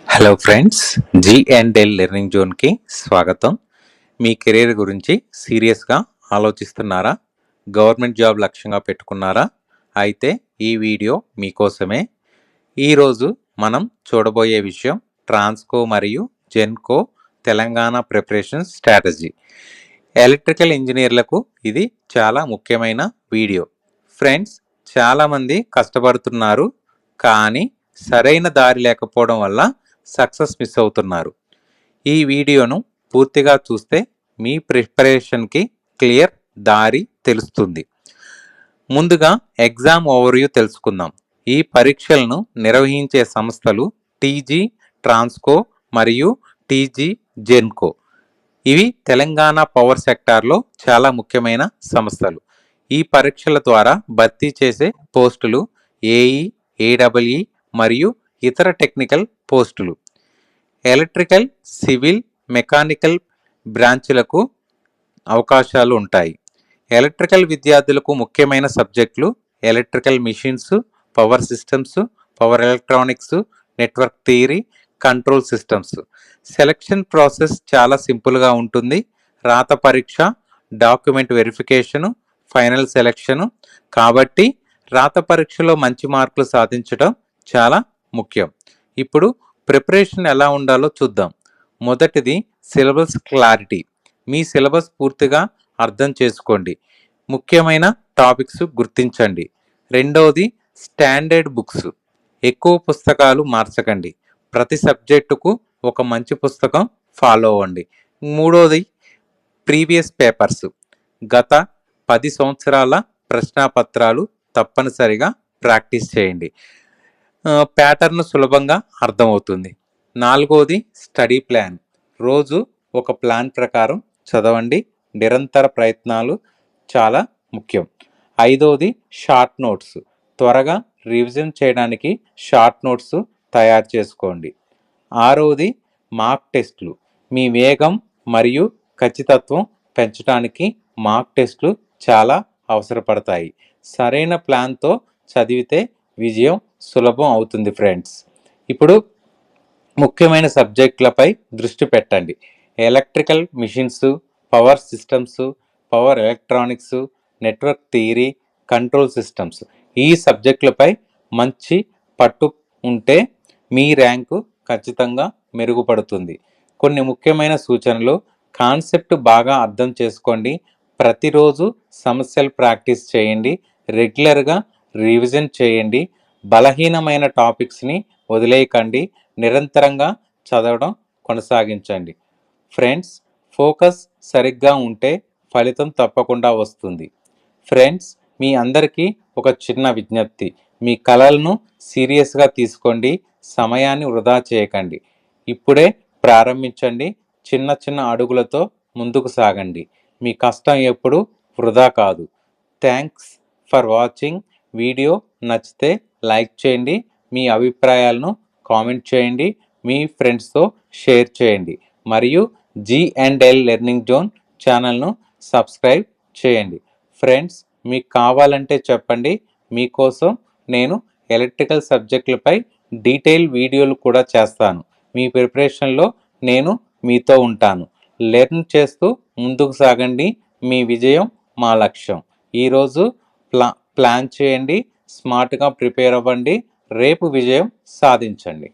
Hello friends, జీ&ఎల్ learning జోన్కి స్వాగతం. మీ career గురించి సీరియస్గా ఆలోచిస్తున్నారా? గవర్నమెంట్ జాబ్ లక్ష్యంగా పెట్టుకున్నారా? అయితే ఈ వీడియో మీకోసమే. ఈరోజు మనం చూడబోయే విషయం ట్రాన్స్కో మరియు Genco Telangana preparation strategy. Electrical ఇంజనీర్లకు ఇది చాలా ముఖ్యమైన వీడియో. ఫ్రెండ్స్, చాలామంది కష్టపడుతున్నారు, కానీ సరైన దారి లేకపోవడం వల్ల సక్సెస్ మిస్ అవుతున్నారు. ఈ వీడియోను పూర్తిగా చూస్తే మీ ప్రిపరేషన్కి క్లియర్ దారి తెలుస్తుంది. ముందుగా ఎగ్జామ్ ఓవర్వ్యూ తెలుసుకుందాం. ఈ పరీక్షలను నిర్వహించే సంస్థలు టీజీ ట్రాన్స్కో మరియు టీజీ జెన్కో. ఇవి తెలంగాణ పవర్ సెక్టార్లో చాలా ముఖ్యమైన సంస్థలు. ఈ పరీక్షల ద్వారా భర్తీ చేసే పోస్టులు ఏఈ, ఏడబ్ల్యూఈ మరియు ఇతర టెక్నికల్ పోస్టులు. ఎలక్ట్రికల్, సివిల్, మెకానికల్ బ్రాంచ్లకు అవకాశాలు ఉంటాయి. ఎలక్ట్రికల్ విద్యార్థులకు ముఖ్యమైన సబ్జెక్టులు electrical machines, power systems, power electronics, network theory, control systems. Selection process చాలా సింపుల్గా ఉంటుంది. రాత పరీక్ష, డాక్యుమెంట్ వెరిఫికేషను, ఫైనల్ సెలక్షను. కాబట్టి రాత పరీక్షలో మంచి మార్కులు సాధించడం చాలా ముఖ్యం. ఇప్పుడు ప్రిపరేషన్ ఎలా ఉండాలో చూద్దాం. మొదటిది సిలబస్ క్లారిటీ. మీ సిలబస్ పూర్తిగా అర్థం చేసుకోండి. ముఖ్యమైన టాపిక్స్ గుర్తించండి. రెండవది స్టాండర్డ్ బుక్స్. ఎక్కువ పుస్తకాలు మార్చకండి. ప్రతి సబ్జెక్టుకు ఒక మంచి పుస్తకం ఫాలో అవ్వండి. మూడవది ప్రీవియస్ పేపర్స్. గత 10 సంవత్సరాల ప్రశ్నాపత్రాలు తప్పనిసరిగా ప్రాక్టీస్ చేయండి. ప్యాటర్న్ సులభంగా అర్థమవుతుంది. నాలుగవది స్టడీ ప్లాన్. రోజు ఒక ప్లాన్ ప్రకారం చదవండి. నిరంతర ప్రయత్నాలు చాలా ముఖ్యం. ఐదవది షార్ట్ నోట్స్. త్వరగా రివిజన్ చేయడానికి షార్ట్ నోట్స్ తయారు చేసుకోండి. ఆరవది మాక్ టెస్టులు. మీ వేగం మరియు ఖచ్చితత్వం పెంచడానికి మాక్ టెస్టులు చాలా అవసరపడతాయి. సరైన ప్లాన్తో చదివితే విజయం సులభం అవుతుంది ఫ్రెండ్స్. ఇప్పుడు ముఖ్యమైన సబ్జెక్టులపై దృష్టి పెట్టండి. Electrical machines, power systems, power electronics, network theory, control systems. ఈ సబ్జెక్టులపై మంచి పట్టు ఉంటే మీ ర్యాంకు ఖచ్చితంగా మెరుగుపడుతుంది. కొన్ని ముఖ్యమైన సూచనలు: కాన్సెప్ట్ బాగా అర్థం చేసుకోండి. ప్రతిరోజు సమస్యలు ప్రాక్టీస్ చేయండి. రెగ్యులర్గా రివిజన్ చేయండి. బలహీనమైన టాపిక్స్ని వదిలేయకండి. నిరంతరంగా చదవడం కొనసాగించండి. ఫ్రెండ్స్, ఫోకస్ సరిగ్గా ఉంటే ఫలితం తప్పకుండా వస్తుంది. ఫ్రెండ్స్, మీ అందరికీ ఒక చిన్న విజ్ఞప్తి. మీ కలలను సీరియస్గా తీసుకోండి. సమయాన్ని వృధా చేయకండి. ఇప్పుడే ప్రారంభించండి. చిన్న చిన్న అడుగులతో ముందుకు సాగండి. మీ కష్టం ఎప్పుడు వృధా కాదు. Thanks for watching. వీడియో నచ్చితే లైక్ చేయండి. మీ అభిప్రాయాలను కామెంట్ చేయండి. మీ ఫ్రెండ్స్తో షేర్ చేయండి. మరియు జీ&ఎల్ లెర్నింగ్ జోన్ ఛానల్ను సబ్స్క్రైబ్ చేయండి. ఫ్రెండ్స్, మీకు కావాలంటే చెప్పండి. మీకోసం నేను ఎలక్ట్రికల్ సబ్జెక్టులపై డీటెయిల్ వీడియోలు కూడా చేస్తాను. మీ ప్రిపరేషన్లో నేను మీతో ఉంటాను. లెర్న్ చేస్తూ ముందుకు సాగండి. మీ విజయం మా లక్ష్యం. ఈరోజు ప్లాన్ చేయండి. స్మార్ట్గా ప్రిపేర్ అవ్వండి. రేపు విజయం సాధించండి.